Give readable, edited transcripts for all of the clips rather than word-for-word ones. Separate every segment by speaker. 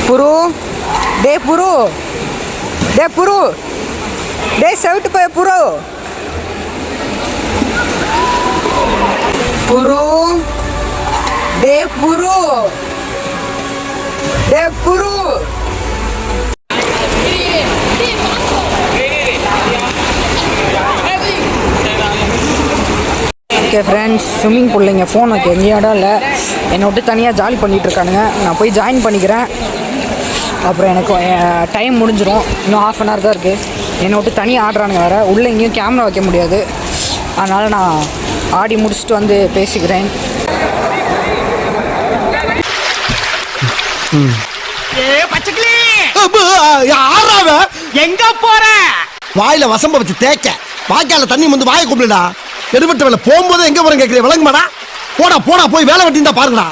Speaker 1: புரு டே புரு டே புரு டே செவிட்டு போய் புரு புரு டே புரு டே புரு. Okay friends, swimming பூலில் இங்கே phone வைக்க எங்கேயும் இடம் இல்லை. என்னை விட்டு தனியாக ஜாலி பண்ணிகிட்ருக்கானுங்க. நான் போய் ஜாயின் பண்ணிக்கிறேன். அப்புறம் எனக்கு டைம் முடிஞ்சிடும். இன்னும் ½ அன் ஹவர் தான் இருக்குது. என்னை விட்டு தனியாக ஆடுறானுங்க வேறு. உள்ளே எங்கேயும் கேமரா வைக்க முடியாது. அதனால் நான் ஆடி முடிச்சுட்டு வந்து பேசிக்கிறேன்.
Speaker 2: எங்க போற?
Speaker 3: வாயில வசம்ப வச்சு தேய்க்க, வாய்க்கால தண்ணி வந்து வாயை கூப்பிடுடா. எடுபட்ட வேலை போகும்போது எங்க போறேன் கேட்கிறேன், விளங்குமாடா? போடா போடா, போய் வேலை வெட்டி தான் பாருங்கடா.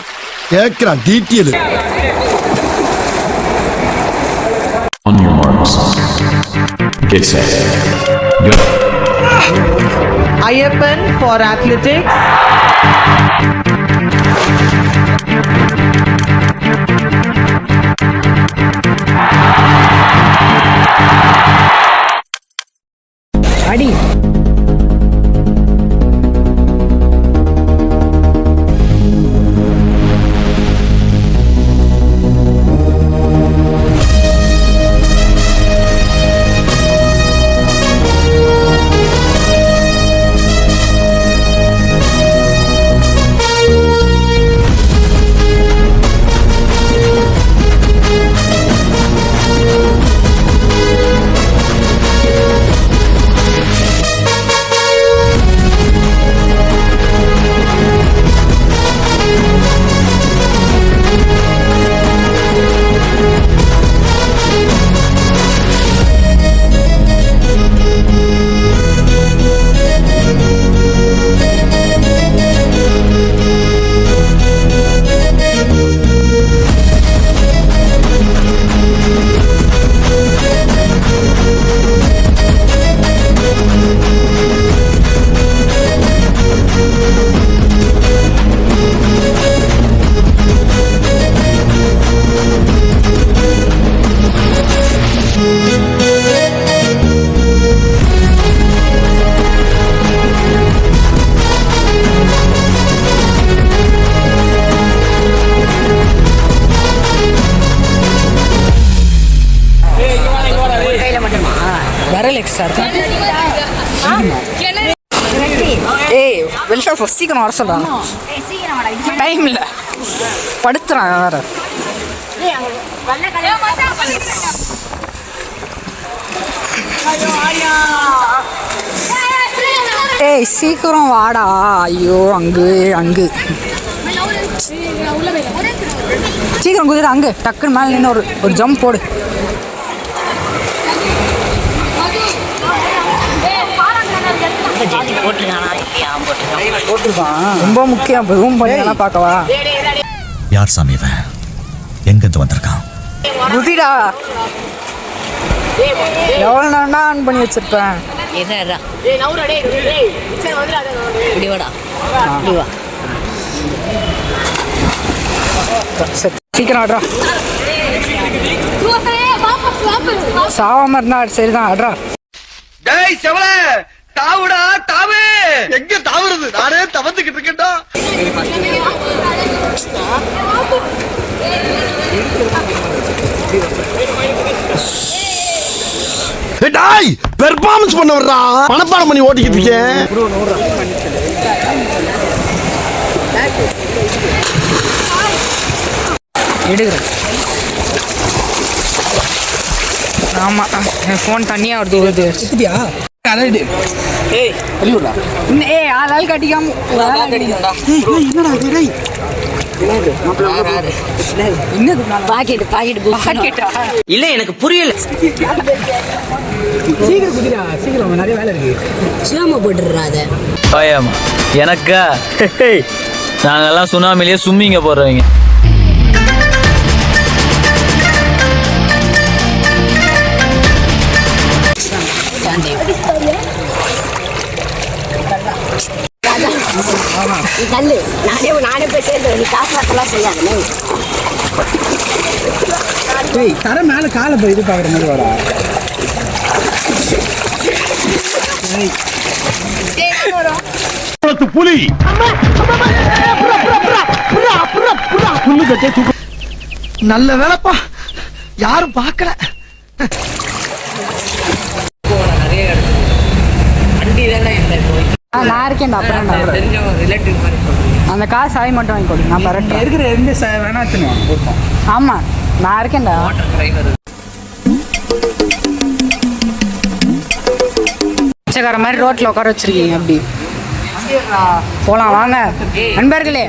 Speaker 3: கேட்கிறான் detail.
Speaker 4: On your marks, get set, go.
Speaker 2: Ayappan for athletics.
Speaker 1: அடி எக்ஸ்ட்ரா இருக்கு. ஏய் வெளிஷா சீக்கிரம் வர சொல்கிறான். டைம் இல்லை, படுத்துறான் வேற. ஏய் சீக்கிரம் வாடா. ஐயோ அங்கு அங்கு சீக்கிரம் குதிரை. அங்கு டக்குன்னு மேலே நின்று ஒரு ஜம்ப் போடு. ரொம்ப முக்கியம். ரூம் பண்ணி பார்க்கவா?
Speaker 5: யார் சாமி இவன்? எங்கிருந்து வந்திருக்கான்?
Speaker 1: குதிடா. எவ்வளோ நேரம் ஆன் பண்ணி வச்சிருப்பேன். சீக்கிரம் ஆடுறா. சாவாம இருந்தா சரிதான். ஆடுறா.
Speaker 3: தாவுடா தாவு. எங்க தாவுறது? நானே தவந்துகிட்டு இருக்கேன்டா. டேய் பெர்ஃபார்மன்ஸ் பண்ண வர்றா. பணப்பாடம் பண்ணி ஓட்டிக்கிட்டு இருக்கேன்.
Speaker 1: எடுக்கிறேன். ஆமா என் ஃபோன் தண்ணியா வருது. ஏய் வெளியூர்டா. ஏய் ஆளால் கட்டிக்காம
Speaker 6: இல்ல எனக்கு புரியல.
Speaker 1: சீக்கிரம் குதிரா, சீக்கிரம் நிறைய வேலை இருக்கு.
Speaker 6: சுனாமி போட்டுறாத.
Speaker 7: எனக்கா? நாங்கெல்லாம் சுனாமிலேயே சும்மிங்க போடுறவங்க.
Speaker 6: சேர்ந்து நீ காசு வாட்டெல்லாம் செய்யாதுன்னு
Speaker 2: தர மேல காலை போய் இது பாக்குற மாதிரி வரா
Speaker 3: புலி நல்ல வேலைப்பா யாரும் பார்க்கல.
Speaker 1: நான் இருக்கேன்டா. அப்புறம் அந்த காசு சாவி மட்டும் வாங்கி கொடு, நான் பரட்டேன்.
Speaker 2: இருக்கிற எந்த வேணா எடுத்துன்னு
Speaker 1: ஆமாம் நான் இருக்கேன்டா. பிச்சைக்கார மாதிரி ரோட்டில் உட்கார வச்சிருக்கீங்க அப்படி. போகலாம் வாங்க நண்பர்களே.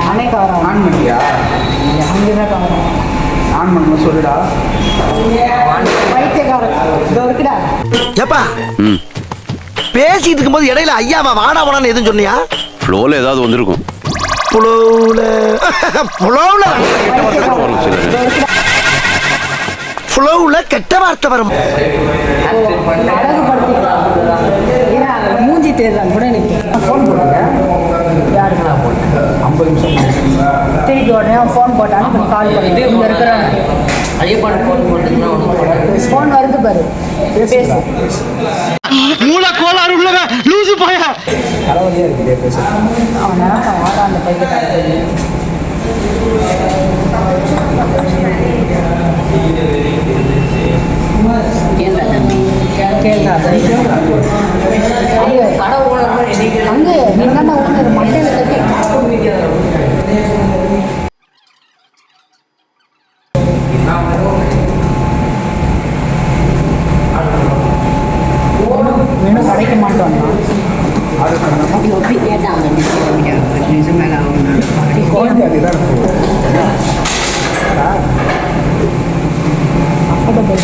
Speaker 1: நானே கவரம்
Speaker 2: ஆன் பண்ணியா
Speaker 1: அங்கே தான் கவரம்.
Speaker 2: ஆன் பண்ண சொல்லுடா
Speaker 1: பைத்தியக்காரன் இதோ இருக்குடா.
Speaker 3: ஏப்பா பேசிட்டு இருக்கும்போது இடையில ஐயாவா வாடா வாடான்னு எதுவும் சொன்னியா?
Speaker 8: ஃப்ளோவில் ஏதாவது வந்திருக்கும்.
Speaker 3: புலவுல புலவுல புலவுல கெட்ட வார்த்தை வரும்.
Speaker 1: அழகுபடுத்திக்கலாம். மூஞ்சி தேர்தான் கூட எனக்கு ஃபோன் போடுங்க. யாருக்குண்ணா ஃபோன்?
Speaker 2: 50 நிமிஷம்
Speaker 1: திருப்பி உடனே ஃபோன் போட்டாலும் கொஞ்சம் கால் பண்ணிட்டு இங்கே இருக்கிற
Speaker 6: ஐயப்பாடு ஃபோன் போட்டுங்கன்னா ஒன்றும்
Speaker 1: ஃபோன் வருது பாரு, பேசு.
Speaker 3: மூல கோளாறு உள்ளவ லூசு போயா.
Speaker 2: தலைவலியா இருக்குது பேச.
Speaker 1: அவன் நினைப்பான் வாடா அந்த பைத்தியக்காரன்.
Speaker 6: கேள்றா தம்பி
Speaker 1: கேள்றா
Speaker 6: கடை ஓனர்
Speaker 1: அங்கே நீ தானே ஓனர் மண்டையில் கட்டி வேணும் கிடைக்க மாட்டோம்.
Speaker 6: ஒப்பி கேட்டான் 10 நிமிஷம் மேலே ஆகும்.
Speaker 2: குழந்தை அதுதான்
Speaker 1: அஃபோர்டபுள்.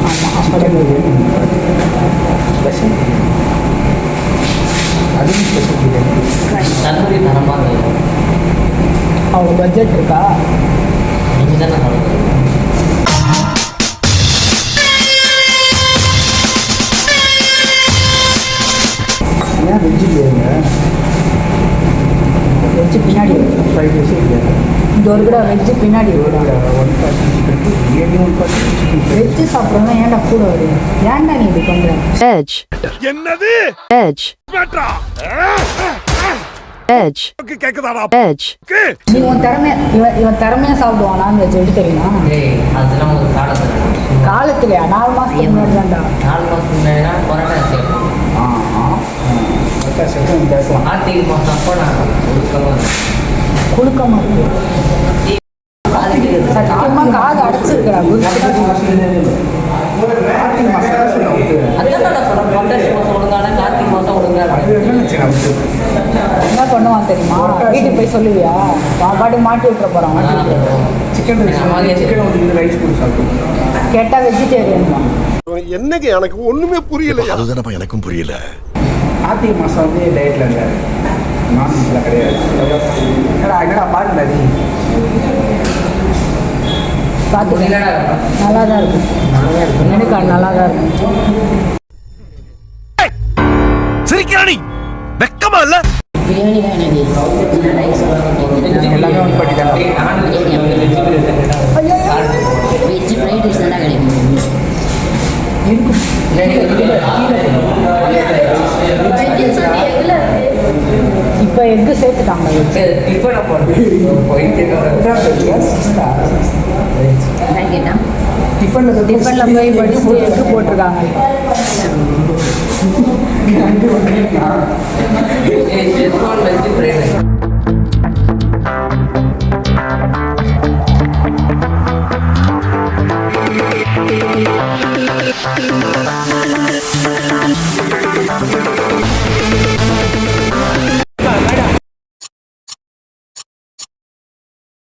Speaker 1: ஆமாம் அஃபோர்டபுள்.
Speaker 2: ஸ்பெஷல் அதுவும் ஸ்பெஷல்
Speaker 6: தந்தூரி தரமாக இருக்கும்.
Speaker 1: அவங்க பட்ஜெட் இருக்கா?
Speaker 6: நீங்கள் தானே சொல்லுங்கள்.
Speaker 2: ஏன் வெஜ்ஜு இல்லைங்க?
Speaker 1: வெஜ்ஜு பின்னாடி
Speaker 2: ஃப்ரைட் ரைஸ் இல்லை.
Speaker 1: இந்த ஒரு கூட வெஜ்ஜு பின்னாடி வருடா.
Speaker 2: 140 சிக்கன் 140 சிக்கன்
Speaker 1: வெஜ்ஜு சாப்பிட்றோம்னா ஏன்டா கூட வருது? ஏன்டா நீ இப்படி பண்ணுற?
Speaker 9: Edge.
Speaker 3: என்னது
Speaker 9: Edge. Edge. Edge.
Speaker 1: நீ உன் இவன் திறமையாக சாப்பிடுவான் நான்வெஜ் எப்படி தெரியுமா?
Speaker 6: அதெல்லாம் ஒரு காலத்தில்
Speaker 1: காலத்துலையா 4 மாதத்துக்கு முன்னாடி தான்டா.
Speaker 6: 4 மாதம் முன்னாடினா கொரோனா சேர்க்கும்.
Speaker 2: செகண்ட் பேசலாம்.
Speaker 6: கார்த்திகை மாதம் அப்போ நான்
Speaker 1: குழுக்கமாக இருக்கு. சத்தியமாக காது அடைச்சிருக்கிறா.
Speaker 6: அதான் நான் சொல்கிறேன். பொட்டாசி மாதம் ஒழுங்கான கார்த்திகை மாதம் ஒழுங்காக
Speaker 1: என்ன பண்ணுவான் தெரியுமா? வீட்டுக்கு போய் சொல்லுவியா? பாட்டு மாட்டி விட்டுற போகிறான்.
Speaker 2: சிக்கன் ரைஸ் சிக்கன் வந்து ரைஸ் கூட சாப்பிடுவோம்.
Speaker 1: கேட்டால் வெஜிடேரியன் தான்.
Speaker 3: என்னங்க எனக்கு ஒண்ணுமே புரியல. அதுதானப்பா எனக்கும் புரியல.
Speaker 2: கார்த்திகை மாதம் வந்து டயட்டில் இருந்தார். நான்வெஜ்லாம் கிடையாது. என்னடா பாருங்க நீ
Speaker 1: பார்த்து நல்லா தான் இருக்கும். எனக்கு அது நல்லா தான் இருக்கும்.
Speaker 3: சிரிக்கிறானி வெக்கமா இல்ல?
Speaker 6: பிரியாணி தான் எனக்கு ரைஸ்
Speaker 2: எல்லாமே ஒன்று பட்டி தான்.
Speaker 6: வெஜ் ஃப்ரைட் ரைஸ் தான் கிடைக்கும்.
Speaker 1: இப்போ எக்கு சேர்த்துட்டாங்க.
Speaker 6: என்ன கேட்டால்
Speaker 1: டிஃபனில் போய் படிச்சு எக்கு போட்டிருக்காங்க.
Speaker 6: வெஜ்